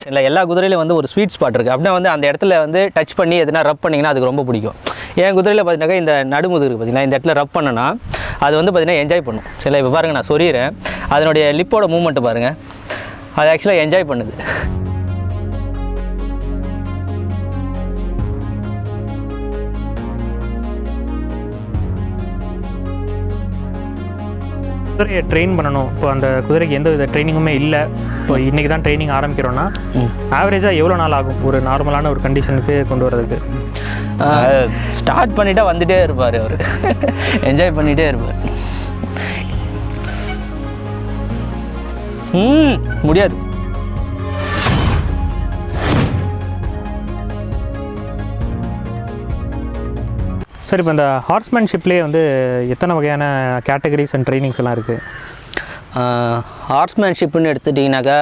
இல்லை எல்லா குதிரையிலும் வந்து ஒரு ஸ்வீட் ஸ்பாட் இருக்குது. அப்படின்னா வந்து அந்த இடத்துல வந்து டச் பண்ணி எதுனா ரப் பண்ணிங்கன்னா அதுக்கு ரொம்ப பிடிக்கும். என் குதிரையில் பார்த்தீங்கன்னாக்கா இந்த நடுமுது இருக்குது பார்த்தீங்கன்னா, இந்த இடத்துல ரப் பண்ணுன்னா அது வந்து பார்த்திங்கன்னா என்ஜாய் பண்ணும். சரி இப்போ பாருங்கள் நான் சொல்லிடுறேன், அதனுடைய லிப்போட மூமெண்ட்டு பாருங்கள், அது ஆக்சுவலாக என்ஜாய் பண்ணுது. குதிரையை ட்ரெயின் பண்ணணும். இப்போ அந்த குதிரைக்கு எந்த வித ட்ரைனிங்குமே இல்லை, இப்போ இன்றைக்கி தான் ட்ரைனிங் ஆரம்பிக்கிறோன்னா ஆவரேஜாக எவ்வளோ நாள் ஆகும் ஒரு நார்மலான ஒரு கண்டிஷனுக்கு கொண்டு வரதுக்கு? ஸ்டார்ட் பண்ணிட்டா வந்துகிட்டே இருப்பார் அவர், என்ஜாய் பண்ணிகிட்டே இருப்பார். முடியாது. சார் இப்போ இந்த ஹார்ஸ்மேன்ஷிப்லேயே வந்து எத்தனை வகையான கேட்டகரிஸ் அண்ட் ட்ரைனிங்ஸ் எல்லாம் இருக்குது? ஹார்ஸ்மேன்ஷிப்னு எடுத்துட்டிங்கனாக்கா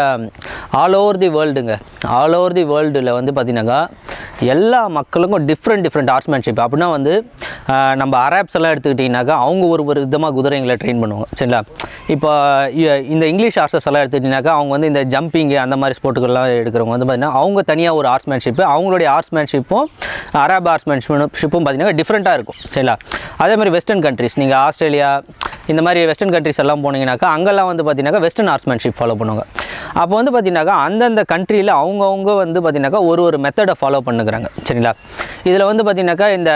ஆல் ஓவர் தி வேர்ல்டுங்க. ஆல் ஓவர் தி வேர்ல்டில் வந்து பார்த்திங்கனாக்கா எல்லா மக்களுக்கும் டிஃப்ரெண்ட் ஹார்ஸ்மேன்ஷிப். அப்படின்னா வந்து நம்ம அரேப்ஸ் எல்லாம் எடுத்துக்கிட்டிங்கனாக்கா அவங்க ஒரு விதமாக குதிரைங்களை ட்ரெயின் பண்ணுவாங்க. சரிங்களா? இப்போ இந்த இங்கிலீஷ் ஹார்ஸஸ் எல்லாம் எடுத்துக்கிட்டிங்கனாக்கா அவங்க வந்து இந்த ஜம்பிங்கு அந்த மாதிரி ஸ்போர்ட்டுகள்லாம் எடுக்கிறவங்க வந்து பார்த்திங்கன்னா அவங்க தனியாக ஒரு ஹார்ஸ்மேன்ஷிப்பு, அவங்களுடைய ஹார்ஸ்மேன்ஷிப்பும் அரேப் ஹார்ஸ்மேன்ஷிப்பும் பார்த்திங்கன்னா டிஃப்ரெண்ட்டாக இருக்கும். சரிங்களா? அதே மாதிரி வெஸ்டர்ன் கண்ட்ரிஸ், நீங்கள் ஆஸ்திரேலியா இந்த மாதிரி வெஸ்டர்ன் கண்ட்ரிஸ் எல்லாம் போனீங்கன்னாக்கா அங்கெல்லாம் வந்து பார்த்தீங்கன்னாக்கா வெஸ்டர்ன் ஹார்ஸ்மேன்ஷிப் ஃபாலோ பண்ணுவாங்க. அப்போ வந்து பார்த்தீங்கன்னாக்கா அந்தந்த கண்ட்ரியில் அவங்கவுங்க வந்து பார்த்தீங்கன்னாக்கா ஒரு மெத்தடை ஃபாலோ பண்ணுறாங்க. சரிங்களா? இதில் வந்து பார்த்தீங்கன்னாக்கா இந்த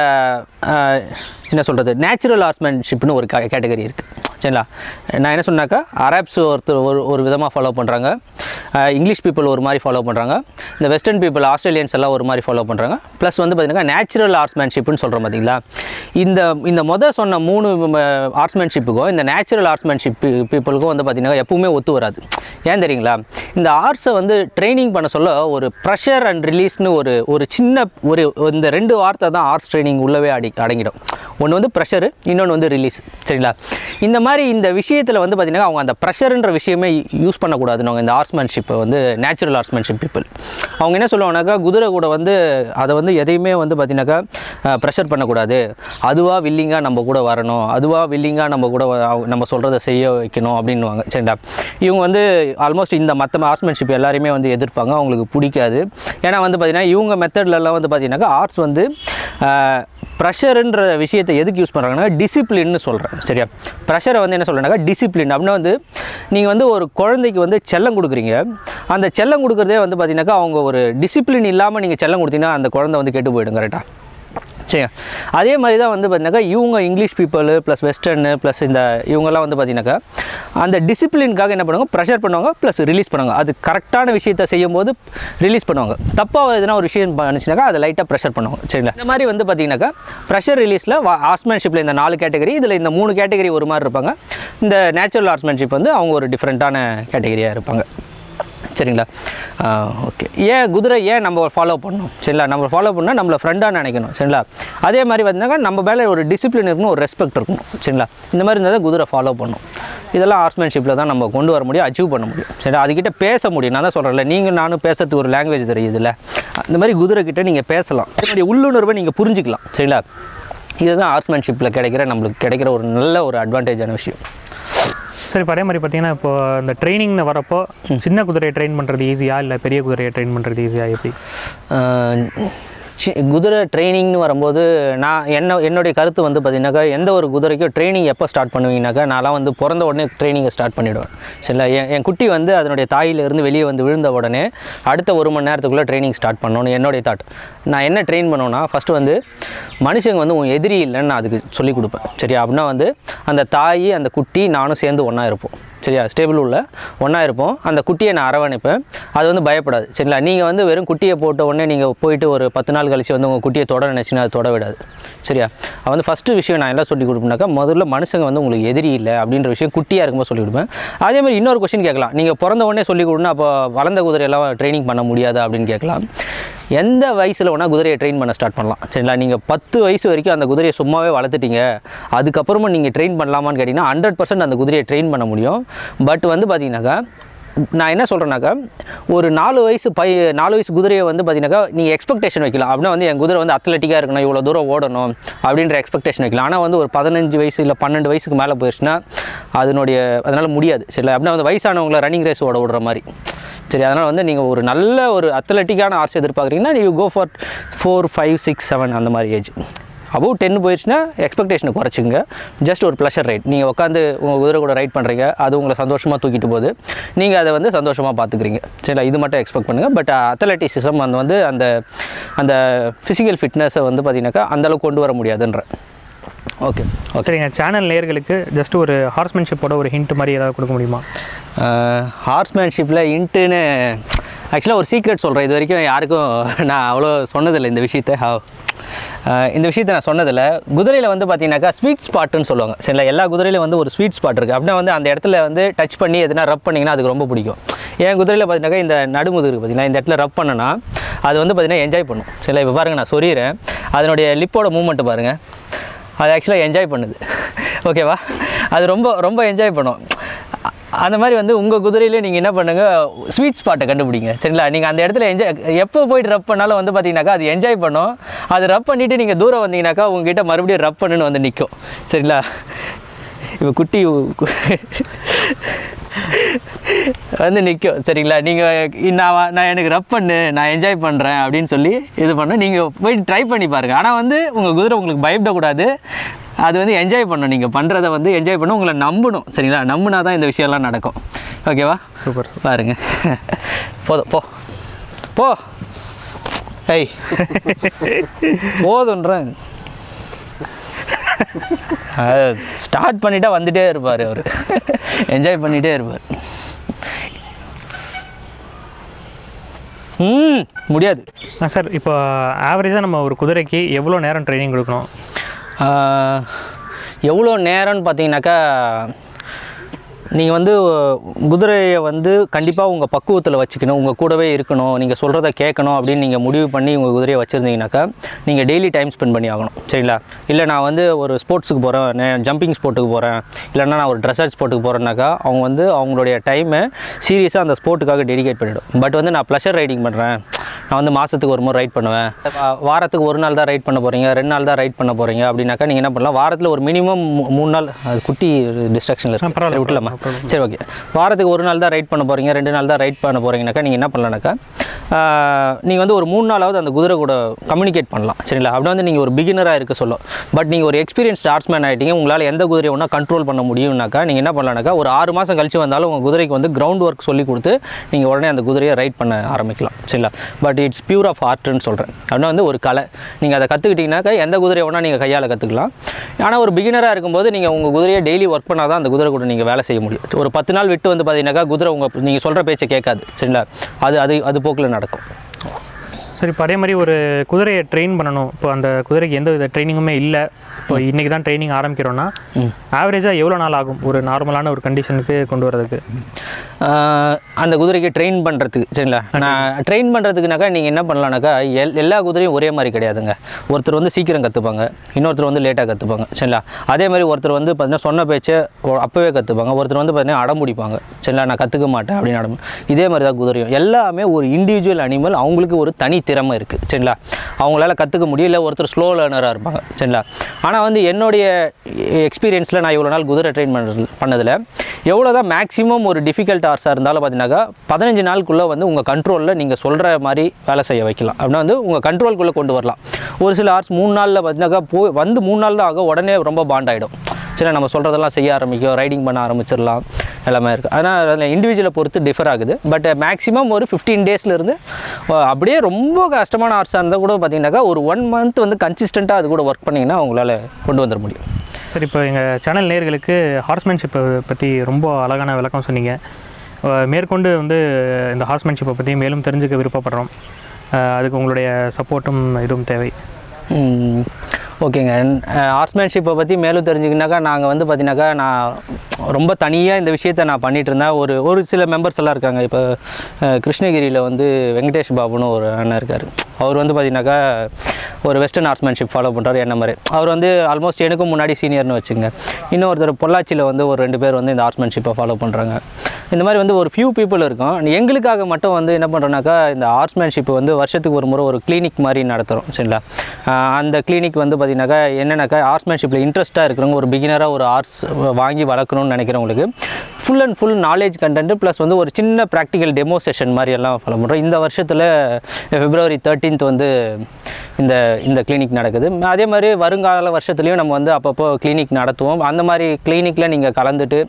என்ன சொல்கிறது, நேச்சுரல் ஹார்ஸ்மேன்ஷிப்னு ஒரு கேட்டகரி இருக்குது. சரிங்களா? நான் என்ன சொன்னாக்கா அரேப்ஸ் ஒரு விதமாக ஃபாலோ பண்ணுறாங்க, இங்கிலீஷ் பீப்புள் ஒரு மாதிரி ஃபாலோ பண்ணுறாங்க, இந்த வெஸ்டர்ன் பீப்புள் ஆஸ்திரேலியன்ஸ் எல்லாம் ஒரு மாதிரி ஃபாலோ பண்ணுறாங்க. ப்ளஸ் வந்து பார்த்திங்கன்னா நேச்சுரல் ஹார்ஸ்மேன்ஷிப்னு சொல்கிறோம் பார்த்தீங்களா. இந்த சொன்ன 3 ஹார்ஸ்மேன்ஷிப்புக்கும் இந்த நேச்சுரல் ஹார்ஸ்மேன்ஷிப் பீப்புளுக்கும் வந்து பார்த்திங்கன்னா எப்பவுமே ஒத்து வராது. ஏன் தெரியுங்களா? இந்த ஹார்ஸை வந்து ட்ரைனிங் பண்ண சொல்ல ஒரு ப்ரெஷர் அண்ட் ரிலீஸ்னு ஒரு சின்ன இந்த 2 வார்த்தை தான் ஹார்ஸ் ட்ரைனிங் உள்ளவே அடங்கிடும். ஒன்று வந்து ப்ரெஷரு, இன்னொன்று வந்து ரிலீஸ். சரிங்களா? இந்த விஷயத்தில் வந்து பார்த்திங்கன்னா அவங்க அந்த ப்ரெஷருன்ற விஷயமே யூஸ் பண்ணக்கூடாதுன்னு இந்த ஹார்ஸ்மேன்ஷிப்பை வந்து நேச்சுரல் ஹார்ஸ்மேன்ஷிப் பீப்புள் அவங்க என்ன சொல்லுவாங்கனாக்கா, குதிரை கூட வந்து அதை வந்து எதையுமே வந்து பார்த்திங்கனாக்கா ப்ரெஷர் பண்ணக்கூடாது, அதுவாக வில்லிங்காக நம்ம கூட வரணும், அதுவாக வில்லிங்காக நம்ம கூட நம்ம சொல்கிறத செய்ய வைக்கணும் அப்படின்வாங்க. சரிங்களா? இவங்க வந்து ஆல்மோஸ்ட் இந்த மற்ற ஹார்ஸ்மேன்ஷிப் எல்லாருமே வந்து எதிர்ப்பாங்க, அவங்களுக்கு பிடிக்காது. ஏன்னா வந்து பார்த்திங்கன்னா இவங்க மெத்தட்லலாம் வந்து பார்த்திங்கனாக்கா ஹார்ஸ் வந்து ப்ரெஷருன்ற விஷயத்தை எதுக்கு யூஸ் பண்ணுறாங்கன்னா டிசிப்ளின்னு சொல்கிறேன். சரியா? ப்ரெஷரை வந்து என்ன சொல்கிறேன்னாக்கா டிசிப்ளின். அப்படின்னா வந்து நீங்கள் வந்து ஒரு குழந்தைக்கு வந்து செல்லம் கொடுக்குறீங்க, அந்த செல்லம் கொடுக்குறதே வந்து பார்த்திங்கனாக்கா அவங்க ஒரு டிசிப்ளின் இல்லாமல் நீங்கள் செல்லம் கொடுத்தீங்கன்னா அந்த குழந்தை வந்து கெட்டு போயிடும். கரெக்டாக? சரி, அதே மாதிரி தான் வந்து பார்த்திங்கனாக்கா இவங்க English people plus western plus இந்த இவங்கெல்லாம் வந்து பார்த்திங்கனாக்கா அந்த டிசிப்ளினுக்காக என்ன பண்ணுவாங்க, ப்ரெஷர் பண்ணுவாங்க ப்ளஸ் ரிலீஸ் பண்ணுவாங்க. அது கரெக்டான விஷயத்தை செய்யும் போது ரிலீஸ் பண்ணுவாங்க, தப்பாக எதுனா ஒரு விஷயம் பண்ணிச்சுனாக்கா அதை லைட்டாக ப்ரெஷர் பண்ணுவாங்க. சரிங்களா? இந்த மாதிரி வந்து பார்த்திங்கனாக்கா ப்ரெஷர் ரிலீஸில் ஹார்ஸ்மேன்ஷிப்பில் இந்த 4 கேட்டகரி, இதில் இந்த 3 கேட்டகரி ஒரு மாதிரி இருப்பாங்க. இந்த நேச்சுரல் ஹார்ஸ்மேன்ஷிப் வந்து அவங்க ஒரு டிஃப்ரெண்ட்டான கேட்டகரியாக இருப்பாங்க. சரிங்களா? ஓகே. குதிரை ஏன் நம்ம ஃபாலோ பண்ணணும்? சரிங்களா? நம்ம ஃபாலோ பண்ணால் நம்மளை ஃப்ரெண்டாக நினைக்கணும். சரிங்களா? அதே மாதிரி பார்த்தீங்கன்னா நம்ம மேலே ஒரு டிசிப்ளின் இருக்கணும், ஒரு ரெஸ்பெக்ட் இருக்கணும். சரிங்களா? இந்த மாதிரி இருந்தால் தான் குதிரை ஃபாலோ பண்ணணும். இதெல்லாம் ஹார்ஸ்மேன்ஷிப்பில் தான் நம்ம கொண்டு வர முடியும், அச்சீவ் பண்ண முடியும். சரி, அதுக்கிட்ட பேச முடியும். நான் தான் சொல்கிறேன்ல, நீங்கள் நானும் பேசுறதுக்கு ஒரு லாங்குவேஜ் தெரியுதுல்ல, அந்த மாதிரி குதிரை கிட்டே நீங்கள் பேசலாம், என்னுடைய உள்ளுணர்வை நீங்கள் புரிஞ்சிக்கலாம். சரிங்களா? இதுதான் ஹார்ஸ்மேன்ஷிப்பில் நம்மளுக்கு கிடைக்கிற ஒரு நல்ல ஒரு அட்வான்டேஜான விஷயம். சரி, இப்போ அதே மாதிரி பார்த்தீங்கன்னா இப்போ இந்த ட்ரைனிங்னு வரப்போ சின்ன குதிரையை ட்ரெயின் பண்ணுறது ஈஸியா இல்லை பெரிய குதிரையை ட்ரெயின் பண்ணுறது ஈஸியா? எப்படி குதிரை ட்ரைனிங்னு வரும்போது என்னுடைய கருத்து வந்து பார்த்திங்கனாக்கா எந்த ஒரு குதிரைக்கும் ட்ரைனிங் எப்போ ஸ்டார்ட் பண்ணுவீங்கனாக்கா, நான்லாம் வந்து பிறந்த உடனே ட்ரைனிங்கை ஸ்டார்ட் பண்ணிவிடுவேன். சரிங்களா? என் குட்டி வந்து அதனுடைய தாயிலிருந்து வெளியே வந்து விழுந்த உடனே அடுத்த 1 மணி நேரத்துக்குள்ளே ட்ரைனிங் ஸ்டார்ட் பண்ணணும்னு என்னுடைய தாட். நான் என்ன ட்ரெயின் பண்ணுவேன்னா, ஃபஸ்ட்டு வந்து மனுஷங்க வந்து உன் எதிரி இல்லைன்னு நான் அதுக்கு சொல்லிக் கொடுப்பேன். சரியா? அப்படின்னா வந்து அந்த தாய் அந்த குட்டி நானும் சேர்ந்து ஒன்றா இருப்போம். சரியா? ஸ்டேபிள் உள்ள ஒன்றா இருப்போம். அந்த குட்டியை நான் அரவணைப்பேன், அது வந்து பயப்படாது. சரிங்களா? நீங்கள் வந்து வெறும் குட்டியை போட்ட உடனே நீங்கள் போயிட்டு ஒரு 10 நாள் கழிச்சு வந்து உங்கள் குட்டியை தொட நினச்சின்னா அது தொட விடாது. சரியா? அது வந்து ஃபஸ்ட்டு விஷயம் நான் எல்லாம் சொல்லிக் கொடுப்பேனாக்கா, முதல்ல மனுஷங்க வந்து உங்களுக்கு எதிரி இல்லை அப்படின்ற விஷயம் குட்டியாக இருக்கும்போது சொல்லிக் கொடுப்பேன். அதே மாதிரி இன்னொரு கொஸ்டின் கேட்கலாம், நீங்கள் பிறந்த உடனே சொல்லிக் கொடுனா அப்போ வளர்ந்த குதிரையெல்லாம் ட்ரைனிங் பண்ண முடியாது அப்படின்னு கேட்கலாம். எந்த வயசில் வேணால் குதிரையை ட்ரெயின் பண்ண ஸ்டார்ட் பண்ணலாம். சரிங்களா? நீங்கள் 10 வயசு வரைக்கும் அந்த குதிரையை சும்மாவே வளர்த்துட்டீங்க, அதுக்கப்புறமா நீங்கள் ட்ரெயின் பண்ணலாமான்னு கேட்டிங்கன்னா 100% அந்த குதிரையை ட்ரெயின் பண்ண முடியும். பட் வந்து பார்த்தீங்கன்னாக்கா நான் என்ன சொல்கிறேன்னாக்கா, ஒரு 4 வயசு குதிரையை வந்து பார்த்தீங்கன்னாக்கா நீங்கள் எக்ஸ்பெக்டேஷன் வைக்கலாம். அப்படின்னா வந்து என் குதிரை வந்து அத்லட்டிக்காக இருக்கணும், இவ்வளோ தூரம் ஓடணும் அப்படின்ற எக்ஸ்பெக்டேஷன் வைக்கலாம். ஆனால் வந்து ஒரு 15 வயசு இல்லை 12 வயசுக்கு மேலே போயிடுச்சுன்னா அதனால் முடியாது. சரிங்களா? அப்படின்னா வந்து வயசானவங்களை ரன்னிங் ரேஸ் ஓட விடுற மாதிரி. சரி, அதனால் வந்து நீங்கள் ஒரு நல்ல ஒரு அத்லட்டிக்கான ஹார்ஸ் எதிர்பார்க்குறீங்கன்னா நீங்கள் கோ ஃபார் 4, 5, 6, 7 அந்த மாதிரி ஏஜ். அபவ் 10 போயிடுச்சுன்னா எக்ஸ்பெக்டேஷனை குறைச்சிங்க. ஜஸ்ட் ஒரு ப்ளஷர் ரைட், நீங்கள் உட்காந்து உங்கள் குதிரை கூட ரைட் பண்ணுறீங்க, அது உங்களை சந்தோஷமாக தூக்கிட்டு போகுது, நீங்கள் அதை வந்து சந்தோஷமாக பார்த்துக்கிறீங்க. சரிங்களா, இது மட்டும் எக்ஸ்பெக்ட் பண்ணுங்கள். பட் அத்லட்டிசிசம் வந்து அந்த அந்த ஃபிசிக்கல் ஃபிட்னஸை வந்து பார்த்தீங்கன்னாக்கா அந்தளவுக்கு கொண்டு வர முடியாதுன்ற. ஓகே சரிங்க. சேனல் நேயர்களுக்கு ஜஸ்ட் ஒரு ஹார்ஸ்மேன்ஷிப்போட ஒரு ஹிண்ட் மாதிரி ஏதாவது கொடுக்க முடியுமா? ஹார்ஸ்மேன்ஷிப்பில் ஹிண்ட்டுன்னு ஆக்சுவலாக ஒரு சீக்ரெட் சொல்கிறேன். இது வரைக்கும் யாருக்கும் நான் அவ்வளோ சொன்னதில்லை இந்த விஷயத்தை நான் சொன்னதில்லை. குதிரையில் வந்து பார்த்தீங்கன்னாக்கா ஸ்வீட் ஸ்பாட்டுன்னு சொல்லுவாங்க. சரிங்களா, எல்லா குதிரையிலும் வந்து ஒரு ஸ்வீட் ஸ்பாட் இருக்குது. அப்படின்னா வந்து அந்த இடத்துல வந்து டச் பண்ணி எதுனா ரப் பண்ணிங்கன்னா அதுக்கு ரொம்ப பிடிக்கும். என் குதிரையில் பார்த்தீங்கன்னாக்கா இந்த நடுமுதுகு பார்த்தீங்கன்னா இந்த இடத்துல ரப் பண்ணனா அது வந்து பார்த்தீங்கன்னா என்ஜாய் பண்ணும். சரிங்களா, இப்போ பாருங்கள் நான் சொல்லிடுறேன், அதனுடைய லிப்போட மூமெண்ட்டு பாருங்கள், அது ஆக்சுவலாக என்ஜாய் பண்ணுது. ஓகேவா, அது ரொம்ப ரொம்ப என்ஜாய் பண்ணும். அந்த மாதிரி வந்து உங்கள் குதிரையிலே நீங்கள் என்ன பண்ணுங்கள், ஸ்வீட் ஸ்பாட்டை கண்டுபிடிங்க. சரிங்களா, நீங்கள் அந்த இடத்துல எப்போ போய்ட்டு ரப் பண்ணாலும் வந்து பார்த்தீங்கன்னாக்கா அது என்ஜாய் பண்ணும். அது ரப் பண்ணிவிட்டு நீங்கள் தூரம் வந்தீங்கன்னாக்கா உங்ககிட்ட மறுபடியும் ரப் பண்ணுன்னு வந்து நிற்கும். சரிங்களா, இப்போ குட்டி வந்து நிற்கும். சரிங்களா, நீங்கள் நான் எனக்கு ரப் பண்ணு, நான் என்ஜாய் பண்ணுறேன் அப்படின்னு சொல்லி இது பண்ண நீங்கள் போய்ட்டு ட்ரை பண்ணி பாருங்கள். ஆனால் வந்து உங்கள் குதிரை உங்களுக்கு பயப்படக்கூடாது, அது வந்து என்ஜாய் பண்ணணும். நீங்கள் பண்ணுறதை வந்து என்ஜாய் பண்ணணும், உங்களை நம்பணும். சரிங்களா, நம்பினா தான் இந்த விஷயம்லாம் நடக்கும். ஓகேவா, சூப்பர். பாருங்க, போதும் போ போ ஐய் போதுன்றேன். ஸ்டார்ட் பண்ணிட்டா வந்துட்டே இருப்பார் அவர், என்ஜாய் பண்ணிகிட்டே இருப்பார். முடியாது சார். இப்போ ஆவரேஜாக நம்ம ஒரு குதிரைக்கு எவ்வளோ நேரம் ட்ரைனிங் கொடுக்கணும்? எவ்வளோ நேரம்னு பார்த்தீங்கன்னாக்கா நீங்கள் வந்து குதிரையை வந்து கண்டிப்பாக உங்கள் பக்குவத்தில் வச்சுக்கணும், உங்கள் கூடவே இருக்கணும், நீங்கள் சொல்கிறத கேட்கணும் அப்படின்னு நீங்கள் முடிவு பண்ணி உங்கள் குதிரையை வச்சுருந்தீங்கன்னாக்கா நீங்கள் டெய்லி டைம் ஸ்பெண்ட் பண்ணி ஆகணும். சரிங்களா, இல்லை நான் வந்து ஒரு ஸ்போர்ட்ஸுக்கு போகிறேன், ஜம்பிங் ஸ்போர்ட்டுக்கு போகிறேன், இல்லைன்னா நான் ஒரு ட்ரெஸ்ஸர் ஸ்போர்ட்டுக்கு போகிறேன்னாக்கா அவங்க வந்து அவங்களுடைய டைமை சீரியஸாக அந்த ஸ்போர்ட்டுக்காக டெடிகேட் பண்ணிவிடும். பட் வந்து நான் ப்ளஷர் ரைடிங் பண்ணுறேன், நான் வந்து மாதத்துக்கு ஒரு முறை ரைட் பண்ணுவேன், வாரத்துக்கு ஒரு நாள் தான் ரைட் பண்ண போகிறீங்க, 2 நாள் தான் ரைட் பண்ண போகிறீங்க அப்படின்னாக்கா நீங்கள் என்ன பண்ணலாம், வாரத்தில் ஒரு மினிமம் 3 நாள், அது குட்டி டிஸ்ட்ராக்ஷனில் இருக்கு, விட்டுலாமா? சரி, ஓகே. வாரத்துக்கு ஒரு நாள் தான் ரைட் பண்ண போகிறீங்க, 2 நாள் தான் ரைட் பண்ண போகிறீங்கனாக்கா நீங்கள் என்ன பண்ணலான்னாக்கா நீங்கள் வந்து ஒரு 3 நாளாவது அந்த குதிரை கூட கம்யூனிகேட் பண்ணலாம். சரிங்களா, அப்படி வந்து நீங்கள் ஒரு பிகினராக இருக்க சொல்லும். பட் நீங்கள் ஒரு எக்ஸ்பீரியன்ஸ்ட் ஹார்ஸ்மேன் ஆகிட்டீங்க, உங்களால் எந்த குதிரையை ஒன்றா கண்ட்ரோல் பண்ண முடியும்னாக்கா நீங்கள் என்ன பண்ணலான்னாக்கா ஒரு 6 மாதம் கழிச்சு வந்தாலும் உங்கள் குதிரைக்கு வந்து கிரவுண்ட் ஒர்க் சொல்லி கொடுத்து நீங்கள் உடனே அந்த குதிரையை ரைட் பண்ண ஆரம்பிக்கலாம். சரிங்களா, பட் இட்ஸ் பியூர் ஆஃப் ஆர்ட்னு சொல்கிறேன். அப்படின்னா வந்து ஒரு கலை, நீங்கள் அதை கற்றுக்கிட்டிங்கனாக்கா எந்த குதிரையை ஒன்றா நீங்கள் கையால் கற்றுக்கலாம். ஆனால் ஒரு பிகினராக இருக்கும்போது நீங்கள் உங்கள் குதிரையை டெய்லி ஒர்க் பண்ணால் தான் அந்த குதிரை கூட நீங்கள் வேலை செய்ய முடியும். ஒரு 10 நாள் விட்டு வந்து பார்த்தீங்கன்னாக்கா குதிரை நீங்கள் சொல்கிற பேச்சை கேட்காது. சரிங்களா, அது போக்கில் நடக்கும். சரி, இப்போ அதே மாதிரி ஒரு குதிரையை ட்ரெயின் பண்ணணும், இப்போ அந்த குதிரைக்கு எந்த வித ட்ரைனிங்குமே இல்லை, இப்போ இன்றைக்கி தான் ட்ரைனிங் ஆரம்பிக்கிறோன்னா ஆவரேஜாக எவ்வளோ நாள் ஆகும் ஒரு நார்மலான ஒரு கண்டிஷனுக்கு கொண்டு வரதுக்கு? அந்த குதிரைக்கு ட்ரெயின் பண்ணுறதுக்கு, சரிங்களா, நான் ட்ரெயின் பண்ணுறதுக்குனாக்கா நீங்கள் என்ன பண்ணலான்னாக்கா எல்லா குதிரையும் ஒரே மாதிரி கிடையாதுங்க. ஒருத்தர் வந்து சீக்கிரம் கற்றுப்பாங்க, இன்னொருத்தர் வந்து லேட்டாக கற்றுப்பாங்க. சரிங்களா, அதே மாதிரி ஒருத்தர் வந்து பார்த்தீங்கன்னா சொன்ன பேச்சை அப்போவே கற்றுப்பாங்க, ஒருத்தர் வந்து பார்த்தீங்கன்னா அடம்பிடிப்பாங்க. சரிங்களா, நான் கற்றுக்க மாட்டேன் அப்படின்னு அடம். இதே மாதிரி தான் குதிரையும் எல்லாமே ஒரு இண்டிவிஜுவல் அனிமல், அவங்களுக்கு ஒரு தனி திறமை இருக்குது. சரிங்களா, அவங்களால கற்றுக்க முடியல, ஒருத்தர் ஸ்லோ லேர்னராக இருப்பாங்க. சரிங்களா, ஆனால் வந்து என்னுடைய எக்ஸ்பீரியன்ஸில் நான் இவ்வளோ நாள் குதிரை ட்ரெயின் பண்ணதில் எவ்வளோ தான் மேக்ஸிமம் ஒரு டிஃபிகல்ட் ஹார்ஸாக இருந்தாலும் பார்த்தீங்கன்னாக்கா 15 நாளுக்குள்ளே வந்து உங்கள் கண்ட்ரோலில் நீங்கள் சொல்கிற மாதிரி வேலை செய்ய வைக்கலாம். அப்படின்னா வந்து உங்கள் கண்ட்ரோல்குள்ளே கொண்டு வரலாம். ஒரு சில ஹார்ஸ் 3 நாளில் பார்த்தீங்கன்னாக்கா 3 நாள் தான் ஆகும், உடனே ரொம்ப பாண்ட் ஆகிடும். சரி, நம்ம சொல்கிறதெல்லாம் செய்ய ஆரம்பிக்கும், ரைடிங் பண்ண ஆரம்பிச்சிடலாம், எல்லாமே இருக்குது. ஆனால் அதில் இண்டிவிஜுவலை பொறுத்து டிஃபர் ஆகுது. பட் மேக்ஸிமம் ஒரு 15 டேஸ்லேருந்து அப்படியே ரொம்ப கஷ்டமான ஹார்ஸாக இருந்தால் கூட பார்த்தீங்கன்னாக்கா ஒரு 1 மந்த் வந்து கன்சிஸ்டண்ட்டாக அது கூட ஒர்க் பண்ணிங்கன்னா அவங்களால கொண்டு வந்துட முடியும். சரி, இப்போ எங்கள் சேனல் நேயர்களுக்கு ஹார்ஸ்மேன்ஷிப்பை பற்றி ரொம்ப அழகான விளக்கம் சொன்னீங்க. மேற்கொண்டு வந்து இந்த ஹார்ஸ்மேன்ஷிப்பை பற்றி மேலும் தெரிஞ்சுக்க விருப்பப்படுறோம். அதுக்கு உங்களுடைய சப்போர்ட்டும் இதுவும் தேவை. ஓகேங்க, ஹார்ஸ்மேன்ஷிப்பை பற்றி மேலும் தெரிஞ்சுக்கினாக்கா நாங்கள் வந்து பார்த்தீங்கன்னாக்கா நான் ரொம்ப தனியாக இந்த விஷயத்தை நான் பண்ணிகிட்டு இருந்தேன். ஒரு சில மெம்பர்ஸ் எல்லாம் இருக்காங்க. இப்போ கிருஷ்ணகிரியில் வந்து வெங்கடேஷ் பாபுன்னு ஒரு அண்ணன் இருக்கார். அவர் வந்து பார்த்தீங்கன்னாக்கா ஒரு வெஸ்டர்ன் ஹார்ஸ்மேன்ஷிப் ஃபாலோ பண்ணுறாரு என்ன மாதிரி. அவர் வந்து ஆல்மோஸ்ட் எனக்கும் முன்னாடி சீனியர்னு வச்சுங்க. இன்னொருத்தர் பொள்ளாச்சியில் வந்து ஒரு 2 பேர் வந்து இந்த ஹார்ஸ்மேன்ஷிப்பை ஃபாலோ பண்ணுறாங்க. இந்த மாதிரி வந்து ஒரு ஃபியூ பீப்புள் இருக்கும். எங்களுக்காக மட்டும் வந்து என்ன பண்ணுறோன்னாக்கா இந்த ஹார்ஸ்மேன்ஷிப் வந்து வருஷத்துக்கு ஒரு முறை ஒரு கிளினிக் மாதிரி நடத்துகிறோம். சரிங்களா, அந்த கிளினிக் வந்து பார்த்தீங்கன்னாக்கா என்னென்னாக்கா ஹார்ஸ்மேன்ஷிப்பில் இன்ட்ரெஸ்ட்டாக இருக்கிறவங்க ஒரு பிகினராக ஒரு ஹார்ஸ் வாங்கி வளர்க்கணும்னு நினைக்கிறவங்களுக்கு full and full knowledge content plus வந்து ஒரு சின்ன ப்ராக்டிக்கல் டெமோ செஷன் மாதிரி எல்லாம் ஃபாலோ பண்ணுறோம். இந்த வருஷத்தில் February 13th வந்து இந்த கிளினிக் நடக்குது. அதே மாதிரி வருங்கால வருஷத்துலையும் நம்ம வந்து அப்பப்போ கிளினிக் நடத்துவோம். அந்த மாதிரி கிளினிக்கில் நீங்கள் கலந்துட்டு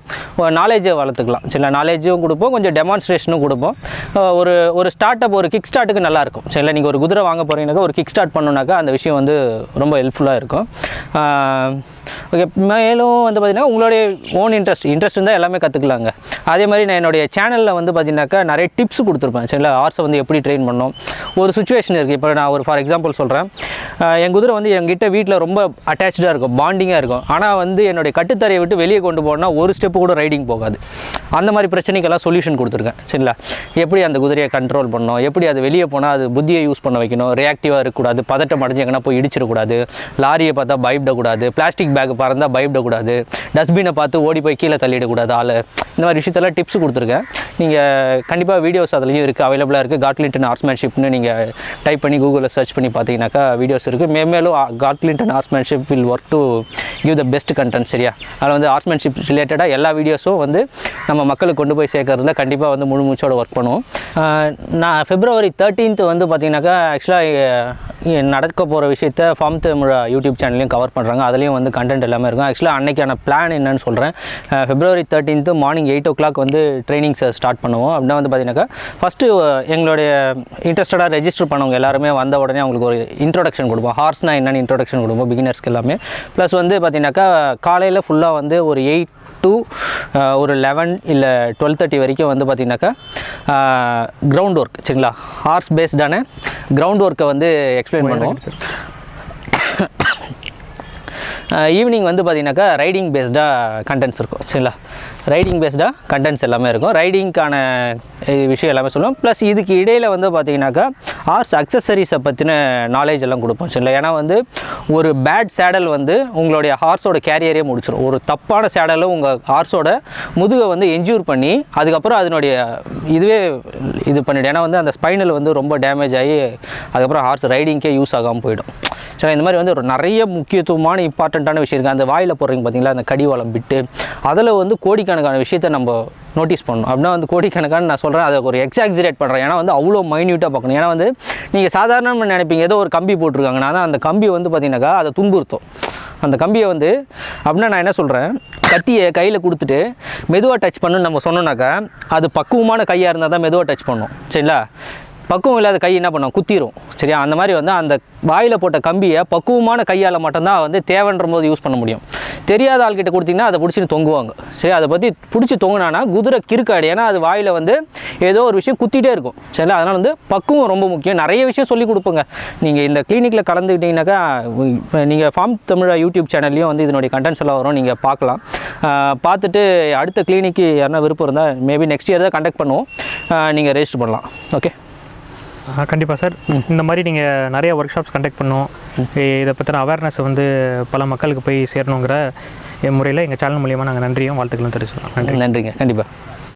நாலேஜை வளர்த்துக்கலாம். சில நாலேஜும் கொடுப்போம், கொஞ்சம் டெமான்ஸ்ட்ரேஷனும் கொடுப்போம். ஒரு ஸ்டார்ட் அப், ஒரு கிக் ஸ்டார்ட்டுக்கு நல்லாயிருக்கும். சரிங்களா, நீங்கள் ஒரு குதிரை வாங்க போகிறீங்கன்னாக்கா ஒரு கிக் ஸ்டார்ட் பண்ணணுன்னாக்கா அந்த விஷயம் வந்து ரொம்ப ஹெல்ப்ஃபுல்லாக இருக்கும். ஓகே, மேலும் வந்து பார்த்திங்கன்னா உங்களுடைய ஓன் இன்ட்ரெஸ்ட் இருந்தால் எல்லாமே கற்றுக்கலாங்க. அதே மாதிரி நான் என்னுடைய சேனலில் வந்து பார்த்திங்கனாக்கா நிறைய டிப்ஸ் கொடுத்துருப்பேன். சரிங்களா, ஹார்ஸை வந்து எப்படி ட்ரெயின் பண்ணணும். ஒரு சுச்சுவேஷன் இருக்குது. இப்போ நான் ஒரு ஃபார் எக்ஸாம்பிள் சொல்கிறேன். என் குதிரை வந்து என்கிட்ட வீட்டில் ரொம்ப அட்டாச்சாக இருக்கும், பாண்டிங்காக இருக்கும். ஆனால் வந்து என்னுடைய கட்டுத்தரையை விட்டு வெளியே கொண்டு போனால் ஒரு ஸ்டெப்பு கூட ரைடிங் போகாது. அந்த மாதிரி பிரச்சனைக்கெல்லாம் சொல்யூஷன் கொடுத்துருக்கேன். சரிங்களா, எப்படி அந்த குதிரையை கண்ட்ரோல் பண்ணணும், எப்படி அது வெளியே போனால் அது புத்தியை யூஸ் பண்ண வைக்கணும், ரியாக்டிவாக இருக்கக்கூடாது, பதட்டம் அடைஞ்சு எங்கன்னா போய் இடிச்சிடக்கூடாது, லாரியை பார்த்தா பயப்படக்கூடாது, பிளாஸ்டிக் பேக் பறந்தால் பயப்படக்கூடாது, டஸ்ட்பினை பார்த்து ஓடி போய் கீழே தள்ளிடக்கூடாது ஆள். இந்த மாதிரி விஷயத்தெல்லாம் டிப்ஸ் கொடுத்துருக்கேன். நீங்கள் கண்டிப்பாக வீடியோஸ் அதுலேயும் இருக்குது, அவைலபிளாக இருக்குது. காட்லின்டன் ஹார்ஸ்மேன்ஷிப்னு நீங்கள் டைப் பண்ணி கூகுளில் சர்ச் பண்ணி பார்த்தீங்கன்னாக்கா வீடியோஸ் இருக்குது. மேலும் காட்லின்டன் horsemanship will work to give the best content. சரியா, அதில் வந்து ஹார்ஸ்மேன்ஷிப் ரிலேட்டடாக எல்லா வீடியோஸும் வந்து நம்ம மக்களுக்கு கொண்டு போய் சேர்க்கறதுல கண்டிப்பாக வந்து முழு மூச்சோட ஒர்க் பண்ணுவோம். நான் February 13th வந்து பார்த்தீங்கன்னாக்கா ஆக்சுவலாக நடக்க போகிற விஷயத்த ஃபார்ம் தமிழ் யூடியூப் சேனல்லையும் கவர் பண்ணுறாங்க. அதுலேயும் வந்து கண்டென்ட் எல்லாமே இருக்கும். ஆக்சுவலாக அன்றைக்கான பிளான் என்னன்னு சொல்கிறேன். February 13th மார்னிங் 8 o'clock வந்து ட்ரைனிங்ஸை ஸ்டார்ட் பண்ணுவோம். அப்படின்னா வந்து பார்த்தீங்கன்னாக்கா ஃபஸ்ட்டு எங்களுடைய இன்ட்ரெஸ்டடாக ரெஜிஸ்டர் பண்ணவங்க எல்லாருமே வந்த உடனே அவங்களுக்கு ஒரு இன்ட்ரோடக்ஷன் கொடுப்போம். ஹார்ஸ்னால் என்னென்னு இன்ட்ரோடக்ஷன் கொடுப்போம் பிகினர்ஸ்க்கு எல்லாமே. ப்ளஸ் வந்து பார்த்தீங்கன்னாக்கா காலையில் ஃபுல்லாக வந்து ஒரு 8 to ஒரு 11 இல்லை 12:30 வரைக்கும் வந்து பார்த்திங்கனாக்கா கிரவுண்ட் ஒர்க். சரிங்களா, ஹார்ஸ் பேஸ்டான கிரவுண்ட் ஒர்க்கை வந்து எக்ஸ்பிளைன் பண்ணுவோம். ஈவினிங் வந்து பார்த்திங்கனாக்கா ரைடிங் பேஸ்டாக கண்டென்ட்ஸ் இருக்கும். சரிங்களா, ரைடிங் பேஸ்டாக கண்டென்ட்ஸ் எல்லாமே இருக்கும். ரைடிங்க்கான விஷயம் எல்லாமே சொல்லுவோம். ப்ளஸ் இதுக்கு இடையில் வந்து பார்த்திங்கனாக்கா ஹார்ஸ் அக்சசரிஸை பற்றின நாலேஜ் எல்லாம் கொடுப்போம். சரிங்களா, ஏன்னா வந்து ஒரு பேட் சேடல் வந்து உங்களுடைய ஹார்ஸோட கேரியரே முடிச்சிடும். ஒரு தப்பான சேடலும் உங்கள் ஹார்ஸோட முதுகை வந்து என்ஜூர் பண்ணி அதுக்கப்புறம் அதனுடைய இதுவே இது பண்ணிவிடும். ஏன்னா வந்து அந்த ஸ்பைனல் வந்து ரொம்ப டேமேஜ் ஆகி அதுக்கப்புறம் ஹார்ஸ் ரைடிங்க்கே யூஸ் ஆகாமல் போயிடும். சரி, இந்த மாதிரி வந்து ஒரு நிறைய முக்கியத்துவமான இம்பார்ட்டண்ட்டான விஷயம் இருக்குது. அந்த வாயில் போடுறீங்க பார்த்தீங்களா, அந்த கடிவாளம் பிட்டு, அதில் வந்து கோடிக்கணக்கான விஷயத்தை நம்ம நோட்டீஸ் பண்ணணும். அப்படின்னா வந்து கோடிக்கணக்கான நான் சொல்கிறேன், அதை ஒரு எக்ஸாக்ஸிரேட் பண்ணுறேன். ஏன்னா வந்து அவ்வளோ மைன்யூட்டாக பார்க்கணும். ஏன்னா வந்து நீங்கள் சாதாரணமாக நினைப்பீங்க ஏதோ ஒரு கம்பி போட்டிருக்காங்கன்னா தான் அந்த கம்பி வந்து பார்த்தீங்கன்னாக்கா அதை துன்புறுத்தும். அந்த கம்பியை வந்து அப்படின்னா நான் என்ன சொல்கிறேன், கத்தியை கையில் கொடுத்துட்டு மெதுவாக டச் பண்ணுன்னு நம்ம சொன்னோன்னாக்கா அது பக்குவமான கையாக இருந்தால் தான் மெதுவாக டச் பண்ணணும். சரிங்களா, பக்குவம் இல்லாத கை என்ன பண்ணும், குத்திரும். சரியா, அந்த மாதிரி வந்து அந்த வாயில் போட்ட கம்பியை பக்குவமான கையால் மட்டும்தான் வந்து தேவைன்ற போது யூஸ் பண்ண முடியும். தெரியாத ஆள்கிட்ட கொடுத்தீங்கன்னா அதை பிடிச்சிட்டு தொங்குவாங்க. சரி, அதை பற்றி பிடிச்சி தொங்குனானா குதிரை கிறுக்காடு. ஏன்னா அது வாயில் வந்து ஏதோ ஒரு விஷயம் குத்திட்டே இருக்கும். சரிங்களா, அதனால் வந்து பக்குவம் ரொம்ப முக்கியம். நிறைய விஷயம் சொல்லி கொடுப்போங்க. நீங்கள் இந்த கிளினிக்கில் கலந்துக்கிட்டிங்கனாக்கா நீங்கள் ஃபார்ம் தமிழ் யூடியூப் சேனல்லையும் வந்து இதனுடைய கண்டென்ட்ஸ் எல்லாம் வரும், நீங்கள் பார்க்கலாம். பார்த்துட்டு அடுத்த கிளினிக்கு யாருன்னா விருப்பம் இருந்தால் மேபி நெக்ஸ்ட் இயர் தான் கண்டக்ட் பண்ணுவோம், நீங்கள் ரெஜிஸ்டர் பண்ணலாம். ஓகே, கண்டிப்பாக சார். இந்த மாதிரி நீங்கள் நிறைய ஒர்க் ஷாப்ஸ் கண்டக்ட் பண்ணுவோம். இதை பற்றின அவேர்னஸ் வந்து பல மக்களுக்கு போய் சேரணுங்கிற முறையில் எங்கள் சேனல் மூலியமாக நாங்கள் நன்றியும் வாழ்த்துக்களும் தெரிவிச்சுக்கிறோம். நன்றிங்க, கண்டிப்பாக.